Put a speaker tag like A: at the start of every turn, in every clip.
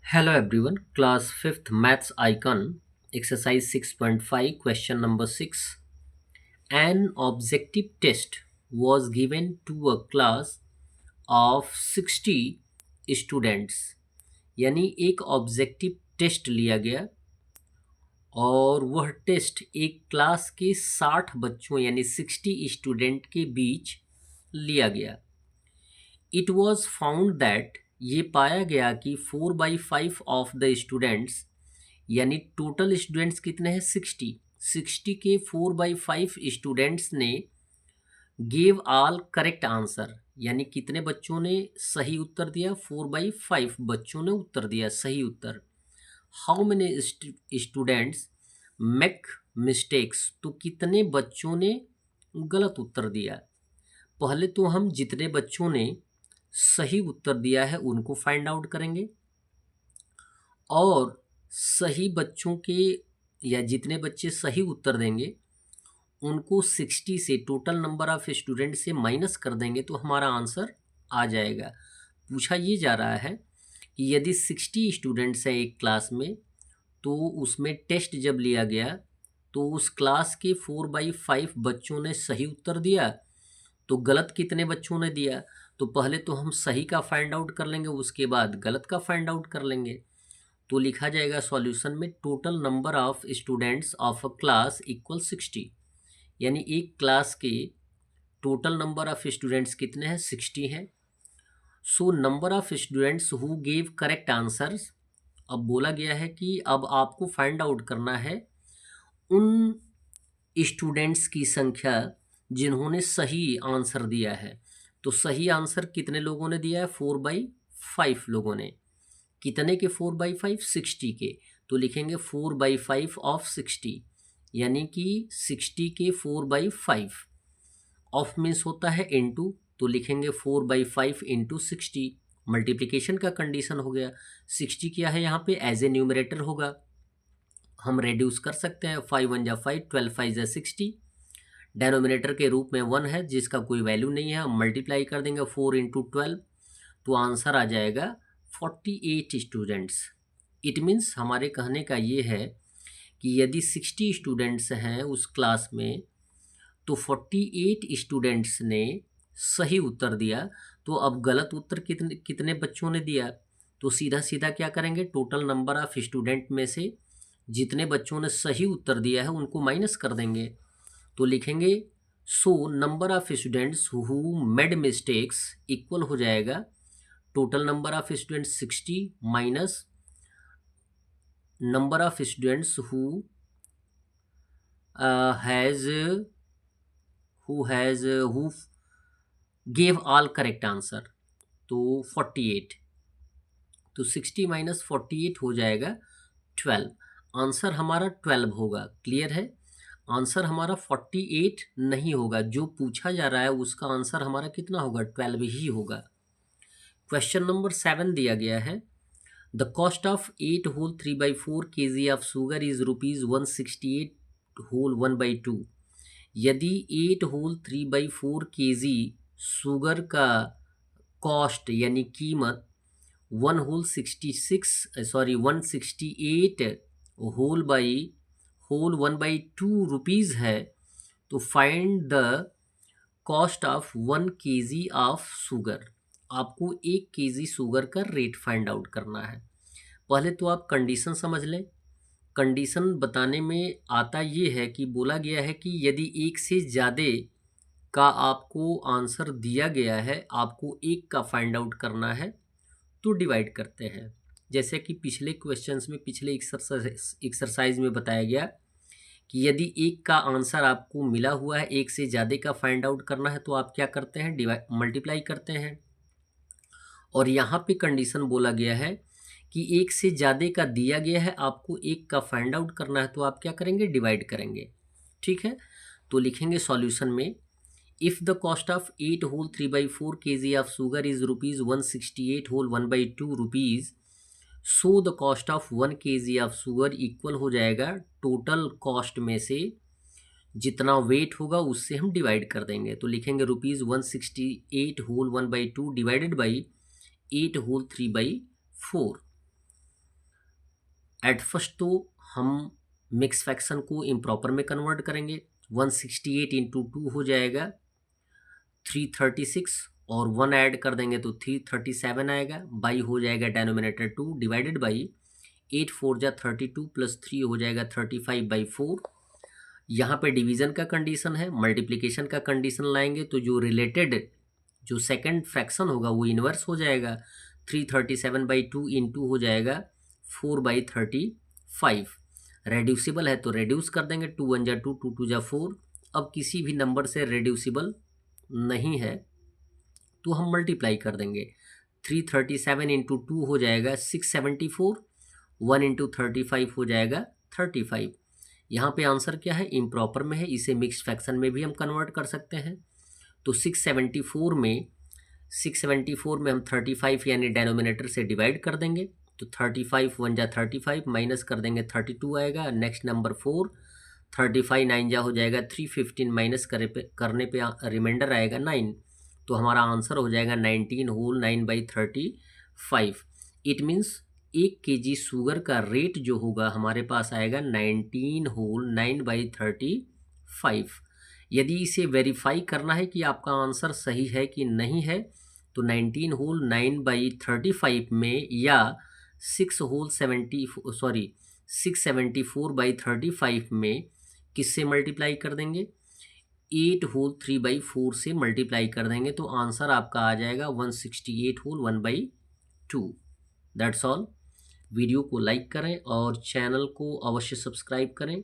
A: Hello everyone, class 5th maths icon, exercise 6.5, question number 6. An objective test was given to a class of 60 students. यानी एक objective test लिया गया और वह test एक class के 60 बच्चों यानी 60 स्टूडेंट के बीच लिया गया. इट वॉज फाउंड दैट ये पाया गया कि 4/5 ऑफ द स्टूडेंट्स यानी टोटल स्टूडेंट्स कितने हैं 60 के 4/5 स्टूडेंट्स ने गेव ऑल करेक्ट आंसर यानी कितने बच्चों ने सही उत्तर दिया 4/5 बच्चों ने उत्तर दिया सही उत्तर. How many students make mistakes तो कितने बच्चों ने गलत उत्तर दिया. पहले तो हम जितने बच्चों ने सही उत्तर दिया है उनको फाइंड आउट करेंगे और सही बच्चों के या जितने बच्चे सही उत्तर देंगे उनको 60 से टोटल नंबर ऑफ स्टूडेंट से माइनस कर देंगे तो हमारा आंसर आ जाएगा. पूछा ये जा रहा है कि यदि 60 स्टूडेंट्स हैं एक क्लास में तो उसमें टेस्ट जब लिया गया तो उस क्लास के 4/5 बच्चों ने सही उत्तर दिया तो गलत कितने बच्चों ने दिया. तो पहले तो हम सही का फाइंड आउट कर लेंगे उसके बाद गलत का फाइंड आउट कर लेंगे. तो लिखा जाएगा सॉल्यूशन में total number of students of a class equal 60 यानी एक क्लास के टोटल नंबर ऑफ स्टूडेंट्स कितने हैं 60 हैं. So number of students who gave correct answers. अब बोला गया है कि अब आपको फाइंड आउट करना है उन स्टूडेंट्स की संख्या जिन्होंने सही आंसर दिया है. तो सही आंसर कितने लोगों ने दिया है 4/5 लोगों ने. कितने के 4/5 60 के. तो लिखेंगे 4/5 ऑफ 60 यानी कि 60 के 4/5. ऑफ मीन्स होता है इनटू तो लिखेंगे 4/5 इंटू 60. मल्टीप्लिकेशन का कंडीशन हो गया. 60 क्या है यहाँ पे एज ए न्यूमरेटर होगा. हम रेड्यूस कर सकते हैं 5 1 जा 5 12 5 जा 60. डेनोमिनेटर के रूप में 1 है जिसका कोई वैल्यू नहीं है. हम मल्टीप्लाई कर देंगे 4 इंटू 12 तो आंसर आ जाएगा 48 स्टूडेंट्स. इट मीन्स हमारे कहने का ये है कि यदि 60 स्टूडेंट्स हैं उस क्लास में तो 48 स्टूडेंट्स ने सही उत्तर दिया. तो अब गलत उत्तर कितने कितने बच्चों ने दिया. तो सीधा सीधा क्या करेंगे टोटल नंबर ऑफ स्टूडेंट में से जितने बच्चों ने सही उत्तर दिया है उनको माइनस कर देंगे. तो लिखेंगे so number of students who made mistakes equal हो जाएगा total number of students 60 minus number of students who gave all correct answer तो 48. तो 60 माइनस 48 हो जाएगा 12. आंसर हमारा 12 होगा. क्लियर है. आंसर हमारा 48 नहीं होगा. जो पूछा जा रहा है उसका आंसर हमारा कितना होगा 12 ही होगा. क्वेश्चन नंबर 7 दिया गया है the cost of 8 whole 3/4 kg of sugar is ₹168 whole 1/2. यदि 8 होल 3/4 kg शुगर का कॉस्ट यानी कीमत 168 होल 1/2 रुपीज़ है तो find the cost of 1 kg of sugar. आपको 1 kg शुगर का रेट फाइंड आउट करना है. पहले तो आप कंडीशन समझ लें. कंडीशन बताने में आता ये है कि बोला गया है कि यदि एक से ज़्यादा का आपको आंसर दिया गया है आपको एक का फाइंड आउट करना है तो डिवाइड करते हैं. जैसे कि पिछले क्वेश्चंस में पिछले एक्सरसाइज में बताया गया कि यदि एक का आंसर आपको मिला हुआ है एक से ज़्यादा का फाइंड आउट करना है तो आप क्या करते हैं डिवाइड मल्टीप्लाई करते हैं. और यहाँ पे कंडीशन बोला गया है कि एक से ज़्यादा का दिया गया है आपको एक का फाइंड आउट करना है तो आप क्या करेंगे डिवाइड करेंगे. ठीक है. तो लिखेंगे सॉल्यूशन में if the cost of 8 whole 3/4 kg of sugar is ₹168 whole 1/2 rupees so the cost of 1 kg of sugar equal हो जाएगा टोटल कॉस्ट में से जितना वेट होगा उससे हम डिवाइड कर देंगे. तो लिखेंगे ₹168 whole 1/2 divided by 8 whole 3/4. At first तो हम मिक्स फ्रैक्शन को इम्प्रॉपर में कन्वर्ट करेंगे। 168 इंटू 2 हो जाएगा 336 और 1 ऐड कर देंगे तो 337 आएगा। बाई हो जाएगा डेनोमिनेटर 2 डिवाइडेड बाई 8 4 जा 32 प्लस 3 हो जाएगा 35/4। यहाँ पे डिवीज़न का कंडीशन है, मल्टीप्लिकेशन का कंडीशन लाएंगे तो जो रिलेटेड जो सेकंड फ्रैक्शन होगा वो इन्वर्स हो जाएगा। 337/2 इंटू हो जाएगा 4/35। रेड्यूसिबल है तो रेड्यूस कर देंगे, 2 1 जा 2 2 2 जा 4। अब किसी भी नंबर से रेड्यूसिबल नहीं है तो हम मल्टीप्लाई कर देंगे। 337 इंटू 2 हो जाएगा 674, 1 इंटू 35 हो जाएगा 35। यहाँ पे आंसर क्या है, इम्प्रॉपर में है, इसे मिक्स फ्रैक्शन में भी हम कन्वर्ट कर सकते हैं। तो 674 में हम 35 यानी डेनोमिनेटर से डिवाइड कर देंगे तो 35 1 जा 35 माइनस कर देंगे 32 आएगा। नेक्स्ट नंबर 4, 35 9 जा हो जाएगा 315 माइनस करने पे रिमाइंडर आएगा 9। तो हमारा आंसर हो जाएगा 19 whole 9/35। It means 1 kg sugar का रेट जो होगा हमारे पास आएगा 19 होल 9/35। यदि इसे वेरीफाई करना है कि आपका आंसर सही है कि नहीं है तो 19 होल 9/35 में या 674/35 में किससे मल्टीप्लाई कर देंगे, 8 होल 3/4 से मल्टीप्लाई कर देंगे तो आंसर आपका आ जाएगा 168 होल 1/2। That's all. वीडियो को लाइक करें और चैनल को अवश्य सब्सक्राइब करें,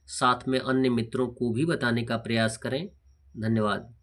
A: साथ में अन्य मित्रों को भी बताने का प्रयास करें। धन्यवाद।